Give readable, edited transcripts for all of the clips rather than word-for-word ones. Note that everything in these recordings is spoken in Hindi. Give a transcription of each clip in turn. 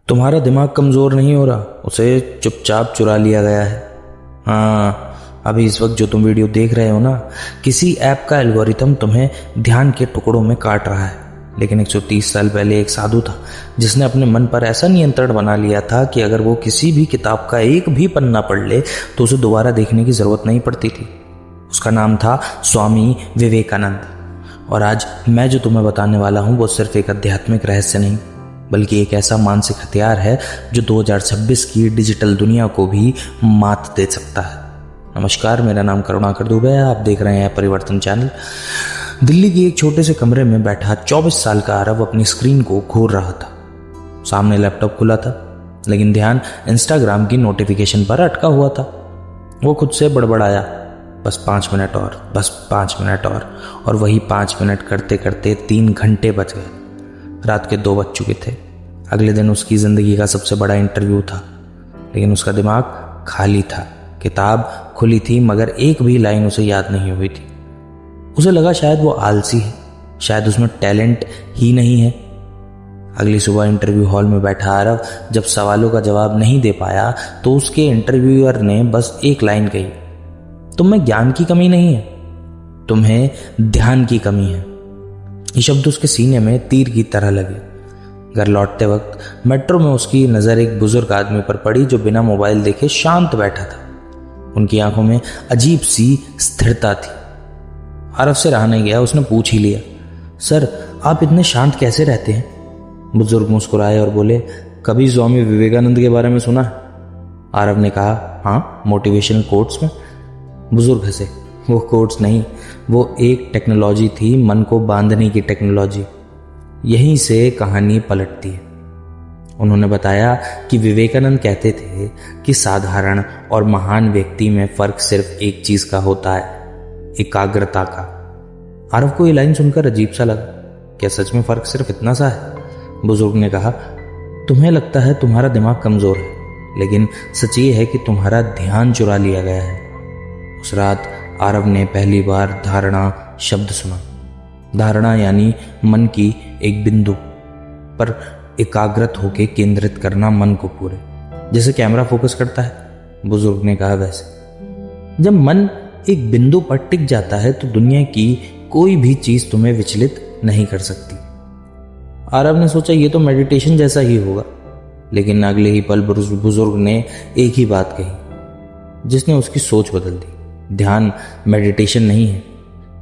तुम्हारा दिमाग कमज़ोर नहीं हो रहा, उसे चुपचाप चुरा लिया गया है। हाँ, अभी इस वक्त जो तुम वीडियो देख रहे हो ना, किसी ऐप का एल्गोरिथम तुम्हें ध्यान के टुकड़ों में काट रहा है। लेकिन 130 साल पहले एक साधु था जिसने अपने मन पर ऐसा नियंत्रण बना लिया था कि अगर वो किसी भी किताब का एक भी पन्ना पढ़ ले तो उसे दोबारा देखने की ज़रूरत नहीं पड़ती थी। उसका नाम था स्वामी विवेकानंद। और आज मैं जो तुम्हें बताने वाला हूँ वो सिर्फ एक आध्यात्मिक रहस्य नहीं, बल्कि एक ऐसा मानसिक हथियार है जो 2026 की डिजिटल दुनिया को भी मात दे सकता है। नमस्कार, मेरा नाम करुणाकर दुबे है। आप देख रहे हैं परिवर्तन चैनल। दिल्ली के एक छोटे से कमरे में बैठा 24 साल का आरव अपनी स्क्रीन को घूर रहा था। सामने लैपटॉप खुला था, लेकिन ध्यान इंस्टाग्राम की नोटिफिकेशन पर अटका हुआ था। वो खुद से बड़बड़ाया, बस 5 मिनट और, बस 5 मिनट और वही 5 मिनट करते करते 3 घंटे बच गए। रात के 2 बज चुके थे। अगले दिन उसकी ज़िंदगी का सबसे बड़ा इंटरव्यू था, लेकिन उसका दिमाग खाली था। किताब खुली थी मगर एक भी लाइन उसे याद नहीं हुई थी। उसे लगा शायद वो आलसी है, शायद उसमें टैलेंट ही नहीं है। अगली सुबह इंटरव्यू हॉल में बैठा आरव जब सवालों का जवाब नहीं दे पाया तो उसके इंटरव्यूअर ने बस एक लाइन कही, तुम्हें ज्ञान की कमी नहीं है, तुम्हें ध्यान की कमी है। ये शब्द उसके सीने में तीर की तरह लगे। घर लौटते वक्त मेट्रो में उसकी नज़र एक बुजुर्ग आदमी पर पड़ी जो बिना मोबाइल देखे शांत बैठा था। उनकी आंखों में अजीब सी स्थिरता थी। आरव से रहा नहीं गया, उसने पूछ ही लिया, सर आप इतने शांत कैसे रहते हैं? बुजुर्ग मुस्कुराए और बोले, कभी स्वामी विवेकानंद के बारे में सुना है? आरव ने कहा, हाँ, मोटिवेशनल कोट्स में। बुजुर्ग हंसे, वो कोट्स नहीं, वो एक टेक्नोलॉजी थी, मन को बांधने की टेक्नोलॉजी। यहीं से कहानी पलटती है। उन्होंने बताया कि विवेकानंद कहते थे कि साधारण और महान व्यक्ति में फर्क सिर्फ एक चीज का होता है, एकाग्रता का। आरव को ये लाइन सुनकर अजीब सा लगा, क्या सच में फर्क सिर्फ इतना सा है? बुजुर्ग ने कहा, तुम्हें लगता है तुम्हारा दिमाग कमजोर है, लेकिन सच ये है कि तुम्हारा ध्यान चुरा लिया गया है। उस रात आरव ने पहली बार धारणा शब्द सुना। धारणा यानी मन की एक बिंदु पर एकाग्रत होकर केंद्रित करना मन को पूरे, जैसे कैमरा फोकस करता है। बुजुर्ग ने कहा, वैसे जब मन एक बिंदु पर टिक जाता है तो दुनिया की कोई भी चीज तुम्हें विचलित नहीं कर सकती। आरव ने सोचा ये तो मेडिटेशन जैसा ही होगा, लेकिन अगले ही पल बुजुर्ग ने एक ही बात कही जिसने उसकी सोच बदल दी। ध्यान मेडिटेशन नहीं है,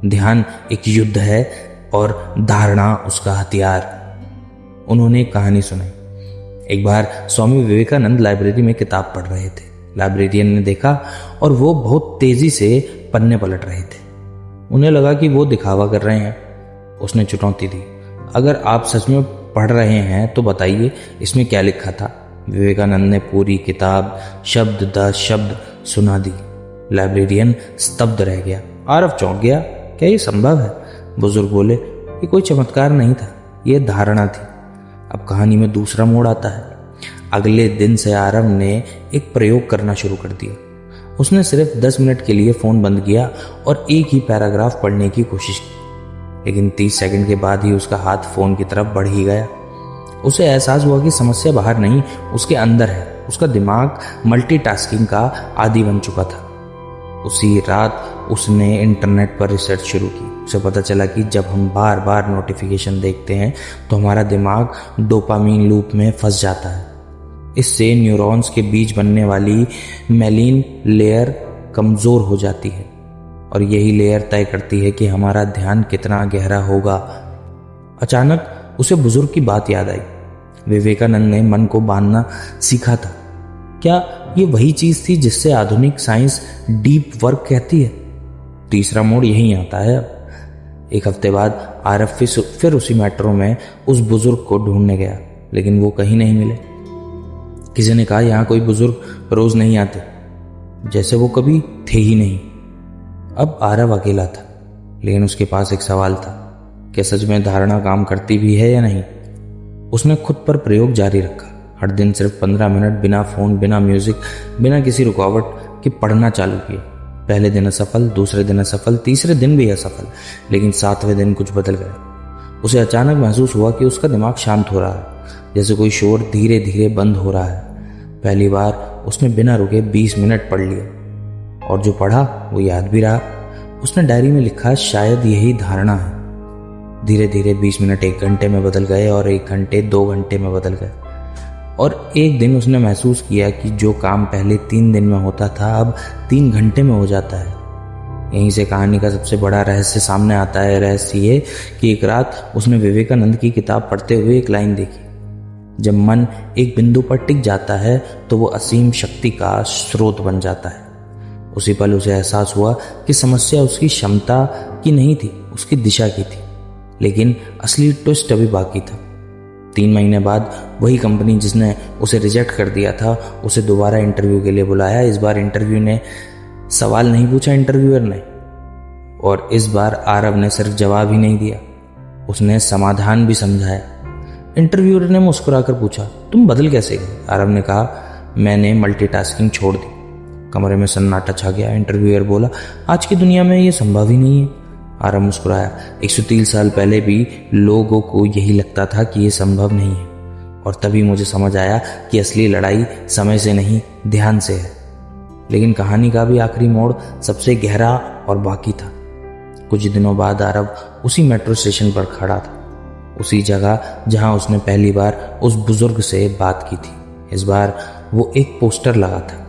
ध्यान एक युद्ध है और धारणा उसका हथियार। उन्होंने एक कहानी सुनाई। एक बार स्वामी विवेकानंद लाइब्रेरी में किताब पढ़ रहे थे। लाइब्रेरियन ने देखा और वो बहुत तेजी से पन्ने पलट रहे थे। उन्हें लगा कि वो दिखावा कर रहे हैं। उसने चुनौती दी, अगर आप सच में पढ़ रहे हैं तो बताइए इसमें क्या लिखा था। विवेकानंद ने पूरी किताब शब्द दर शब्द सुना दी। लाइब्रेरियन स्तब्ध रह गया। आरव चौंक गया, क्या ये संभव है? बुजुर्ग बोले, ये कोई चमत्कार नहीं था, ये धारणा थी। अब कहानी में दूसरा मोड़ आता है। अगले दिन से आरव ने एक प्रयोग करना शुरू कर दिया। उसने सिर्फ 10 मिनट के लिए फोन बंद किया और एक ही पैराग्राफ पढ़ने की कोशिश की, लेकिन 30 सेकंड के बाद ही उसका हाथ फोन की तरफ बढ़ ही गया। उसे एहसास हुआ कि समस्या बाहर नहीं, उसके अंदर है। उसका दिमाग मल्टीटास्किंग का आदी बन चुका था। उसी रात उसने इंटरनेट पर रिसर्च शुरू की। उसे पता चला कि जब हम बार बार नोटिफिकेशन देखते हैं तो हमारा दिमाग डोपामीन लूप में फंस जाता है। इससे न्यूरॉन्स के बीच बनने वाली मेलिन लेयर कमज़ोर हो जाती है और यही लेयर तय करती है कि हमारा ध्यान कितना गहरा होगा। अचानक उसे बुजुर्ग की बात याद आई। विवेकानंद ने मन को बांधना सीखा था। क्या ये वही चीज थी जिससे आधुनिक साइंस डीप वर्क कहती है? तीसरा मोड़ यहीं आता है। अब एक हफ्ते बाद आरव फिर उसी मेट्रो में उस बुजुर्ग को ढूंढने गया, लेकिन वो कहीं नहीं मिले। किसी ने कहा, यहाँ कोई बुजुर्ग रोज नहीं आते, जैसे वो कभी थे ही नहीं। अब आरव अकेला था, लेकिन उसके पास एक सवाल था, क्या सच में धारणा काम करती भी है या नहीं? उसने खुद पर प्रयोग जारी रखा। हर दिन सिर्फ 15 मिनट बिना फोन, बिना म्यूजिक, बिना किसी रुकावट के पढ़ना चालू किया। पहले दिन असफल, दूसरे दिन असफल, तीसरे दिन भी असफल, लेकिन 7वें दिन कुछ बदल गया। उसे अचानक महसूस हुआ कि उसका दिमाग शांत हो रहा है। जैसे कोई शोर धीरे धीरे बंद हो रहा है। पहली बार उसने बिना रुके 20 मिनट पढ़ लिया और जो पढ़ा वो याद भी रहा। उसने डायरी में लिखा, शायद यही धारणा है। धीरे धीरे 20 मिनट 1 घंटे में बदल गए और 1 घंटे 2 घंटे में बदल गए। और एक दिन उसने महसूस किया कि जो काम पहले 3 दिन में होता था अब 3 घंटे में हो जाता है। यहीं से कहानी का सबसे बड़ा रहस्य सामने आता है। रहस्य ये कि एक रात उसने विवेकानंद की किताब पढ़ते हुए एक लाइन देखी, जब मन एक बिंदु पर टिक जाता है तो वो असीम शक्ति का स्रोत बन जाता है। उसी पल उसे एहसास हुआ कि समस्या उसकी क्षमता की नहीं थी, उसकी दिशा की थी। लेकिन असली ट्विस्ट अभी बाकी था। 3 महीने बाद वही कंपनी जिसने उसे रिजेक्ट कर दिया था उसे दोबारा इंटरव्यू के लिए बुलाया। इस बार इंटरव्यू ने सवाल नहीं पूछा इंटरव्यूअर ने, और इस बार आरव ने सिर्फ जवाब ही नहीं दिया, उसने समाधान भी समझाया। इंटरव्यूअर ने मुस्कुराकर पूछा, तुम बदल कैसे गए? आरव ने कहा, मैंने मल्टीटास्किंग छोड़ दी। कमरे में सन्नाटा छा गया। इंटरव्यूअर बोला, आज की दुनिया में ये संभव ही नहीं है। आरव मुस्कुराया, 130 साल पहले भी लोगों को यही लगता था कि ये संभव नहीं है, और तभी मुझे समझ आया कि असली लड़ाई समय से नहीं ध्यान से है। लेकिन कहानी का भी आखिरी मोड़ सबसे गहरा और बाकी था। कुछ दिनों बाद आरव उसी मेट्रो स्टेशन पर खड़ा था, उसी जगह जहां उसने पहली बार उस बुजुर्ग से बात की थी। इस बार वो एक पोस्टर लगा था,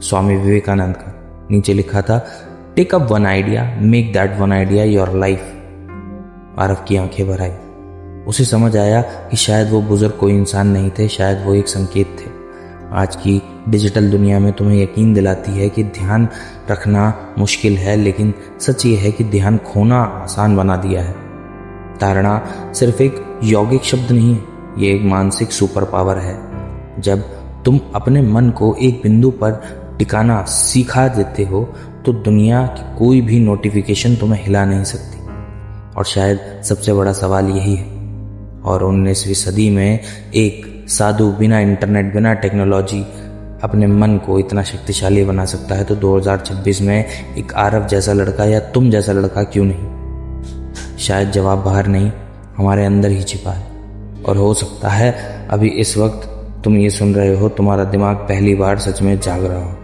स्वामी विवेकानंद का। नीचे लिखा था, take up one idea, make that one idea your life. Aarav की आंखें भर आई। उसे समझ आया कि शायद वो बुजुर्ग कोई इंसान नहीं थे, शायद वो एक संकेत थे। आज की डिजिटल दुनिया में तुम्हें यकीन दिलाती है कि ध्यान रखना मुश्किल है, लेकिन सच ये है कि ध्यान खोना आसान बना दिया है। धारणा सिर्फ एक यौगिक शब्द नहीं है, ये एक मानसिक सुपर पावर है। जब तुम अपने मन को एक बिंदु पर टिकाना सिखा देते हो तो दुनिया की कोई भी नोटिफिकेशन तुम्हें हिला नहीं सकती। और शायद सबसे बड़ा सवाल यही है, और 19वीं सदी में एक साधु बिना इंटरनेट, बिना टेक्नोलॉजी अपने मन को इतना शक्तिशाली बना सकता है, तो 2026 में एक आरव जैसा लड़का या तुम जैसा लड़का क्यों नहीं? शायद जवाब बाहर नहीं, हमारे अंदर ही छिपा है। और हो सकता है अभी इस वक्त तुम ये सुन रहे हो, तुम्हारा दिमाग पहली बार सच में जाग रहा हो।